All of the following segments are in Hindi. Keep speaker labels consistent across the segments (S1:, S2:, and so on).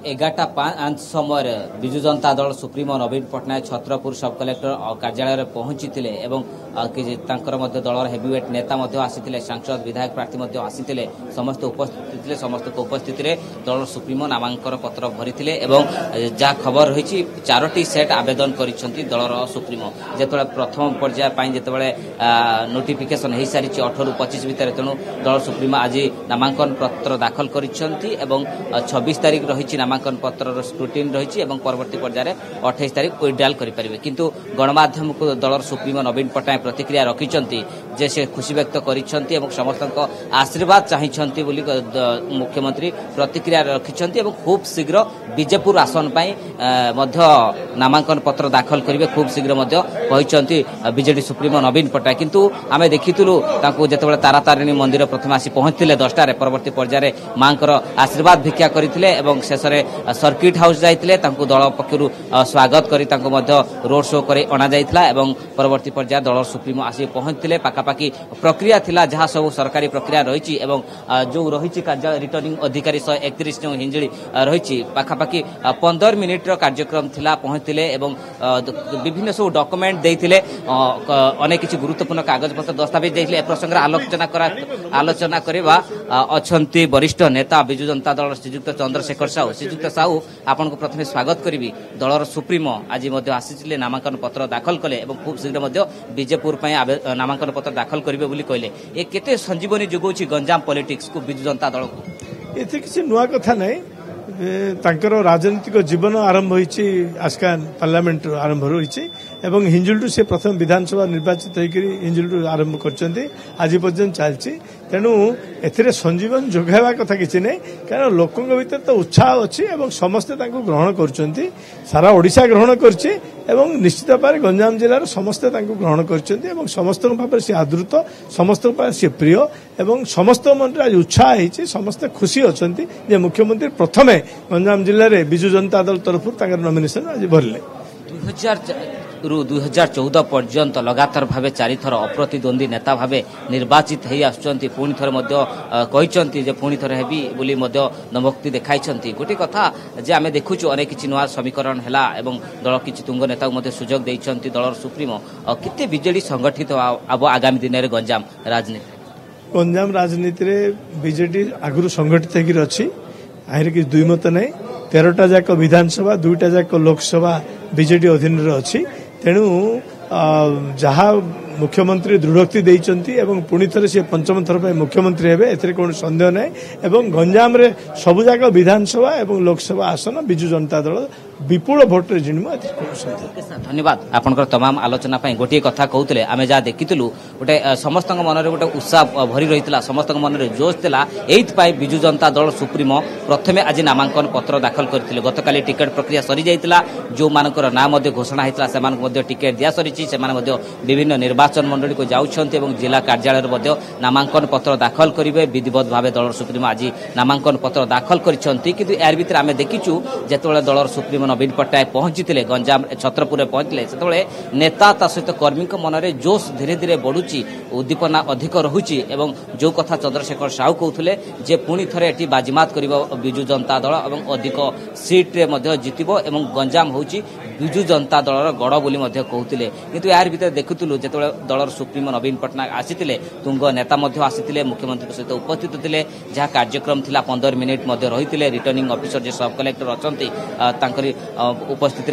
S1: 11:05 समय विजु जनता दल सुप्रीमो नवीन पट्टनायक छत्रपुर सब कलेक्टर कार्यालय पहुंची दलर हेवीवेट नेता आसी सांसद विधायक प्रार्थी आसी समस्त उपस्थित समस्त उपस्थित दल सुप्रीमो नामांकन पत्र भरी जहाँ खबर रही 4टी सेट आवेदन कर दलर सुप्रीमो जो प्रथम पर्याय जो नोटिफिकेशन हो सारी 18 ରୁ 25 भितर तेणु दल सुप्रीमो आज नामांकन पत्र दाखल कर 26 तारीख रही नामांकन पत्र स्क्रूटिन रही परवर्ती पर्यायर 28 तारीख विड्रॉल करेंगे किंतु गणमाध्यम को दलर सुप्रीमो नवीन पट्टनायक प्रतिक्रिया रखिंट जे से खुशी व्यक्त कर समस्त आशीर्वाद चाहिए मुख्यमंत्री प्रतिक्रिया रखिंट खूब शीघ्र बीजेपुर आसन नामांकन पत्र दाखल करेंगे खूब शीघ्र बीजेडी सुप्रीमो नवीन पट्टनायक किंतु आम देखीलु जो तारातारिणी मंदिर प्रथम आसी पहुंचते 10टार परवर्ती पर्यायर माँ आशीर्वाद भिक्षा करते शेष में सर्किट हाउस जाइए दल पक्षर स्वागत कर रोड शो कर अणा परवर्ती पर्यायर दल सुप्रीमो आसी पहुंचते पाखापाखि प्रक्रिया थिला जहाँ सब सरकारी प्रक्रिया रही जो रही कार्य रिटर्निंग अधिकारी 131 नौ हिंजिली रही पाखापाखि 15 मिनिट कार्यक्रम थिला पहुंचते विभिन्न सब डॉक्यूमेंट देते अनेक किसी गुरुत्वपूर्ण कागज पत्र दस्तावेज देते ए प्रसंग आलोचना करवा अच्छा वरिष्ठ नेता विजु जनता दल श्रीजुक्त चंद्रशेखर साहू श्रीजुक्त साहू आपन को प्रथम स्वागत करी दलर सुप्रीमो आज आसी नामांकन पत्र दाखल कले खूब शीघ्र बीजेपुर नामांकन पत्र दाखल करेंगे बोली कहले ए केते संजीवनी जोगौछि गंजाम पॉलिटिक्स को विजु जनता दल को
S2: एते किसी नुआ कथा नहीं तांकर राजनीतिक जीवन आरंभ होइछि आस्कान पार्लियामेंट आरंभ होइछि एवं हिंजुलटू से प्रथम विधानसभा निर्वाचित होकर हिंजुलटू आरंभ करछन्ती आज पर्यंत चलछि तेणु एथिरे संजीवन जोगाइबा कथा किछि नै कारण लोकंक भीतर तो उत्साह अछि एवं समस्त तांको ग्रहण करछन्ती सारा ओडिशा ग्रहण करछि एवं निश्चित भाव गंजाम जिलार समस्त तांको ग्रहण करछन्ती एवं समस्त भाव से आदृत समस्त से प्रिय एवं समस्त मन आज उत्साह होइछि समस्त खुशी अछन्ती जे मुख्यमंत्री प्रथमे गंजाम जिले में विजु जनता दल तरफ नॉमिनेशन आज भरले
S1: 2014 पर्यंत लगातार भाव 4 थर अप्रतिद्वंदी नेता भाव निर्वाचित हो आसुचंती पुणी थर कहते पुणी थर हेबी बोली नभक्ति देखाई गोटे कथा जे आम देखुचु अनेक किसी नुआ समीकरण है दल किसी तुंग नेता को सुजोग देइछंती दलर सुप्रीमो केते बीजेडी संगठित अब आगामी दिन में
S2: गंजाम राजनीति बीजेडी आगु संगठित होगी आहिर कि दुई मत नहीं 13टा जाक विधानसभा 2टा जाक लोकसभा बीजेडी अधीन अच्छी तेणु जहाँ मुख्यमंत्री दृढ़ोक्ति देइचंती एवं पुणी थरे से पंचम थर पे मुख्यमंत्री हेबे एथरे कोन संदेह नै एवं गंजाम रे सबु जाक विधानसभा एवं लोकसभा आसन बिजु जनता दल विपुल भोट रे जिणमु
S1: धन्यवाद आपनकर तमाम आलोचना पई गोटे कथा कहउतले आमे जा देखितलु गोटे समस्त मन रे गोटे उत्साह भरी रहितला समस्त मन रे जोश देला एथ पई बिजु जनता दल सुप्रीमो प्रथमे आज नामांकन पत्र दाखल करथिले गतकाली टिकट प्रक्रिया सरी जाइतला जो मानकर नाम मध्ये घोषणा हितला से मान मध्ये टिकट दिया सरीची से मान मध्ये विभिन्न निर्वाचन मंडली को जाउछन्ते एवं जिला कार्यालय मध्ये नामांकन पत्र दाखल करिवे विधिवत भावे दलर सुप्रीमो आज नामांकन पत्र दाखल करिसंती किंतु यार भीतर आमे देखिचु जेतोले दलर सुप्रीमो नवीन पट्टनायक पहुंचीते गंजाम छत्रपुर पहुंचले से नेता ता सहित कर्मी मन में जोश धीरे धीरे बढ़ुची उद्दीपना अधिक रहुची एवं जो कथा चंद्रशेखर साहू कहते जे पुणी थे ये बाजीमात कर विजु जनता दल और अधिक सीट्रे जितब और गंजाम हूँ विजु जनता दलर गड़ बोली कहते किंतु यार भीतर देखुलु जो दलर सुप्रीमो नवीन पट्टनायक आसी तुंग नेता आसी मुख्यमंत्री सहित उपस्थित थे जहाँ कार्यक्रम थिला 15 मिनिट रही रिटर्निंग ऑफिसर जो सब कलेक्टर अच्छा उपस्थित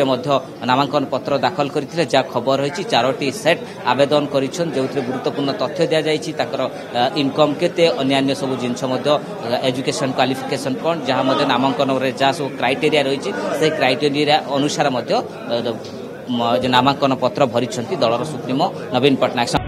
S1: नामांकन पत्र दाखल करते जहाँ खबर रही 4टी सेट आवेदन कर गुरुत्वपूर्ण तथ्य दि जाकर इनकम केते अन्य सब जिनस एजुकेशन क्वालिफिकेशन कौन जहाँ नामांकन जहाँ सब क्राइटेरिया रही से क्राइटेरिया अनुसार नामांकन पत्र भरी दलर सुप्रीमो नवीन पट्टनायक।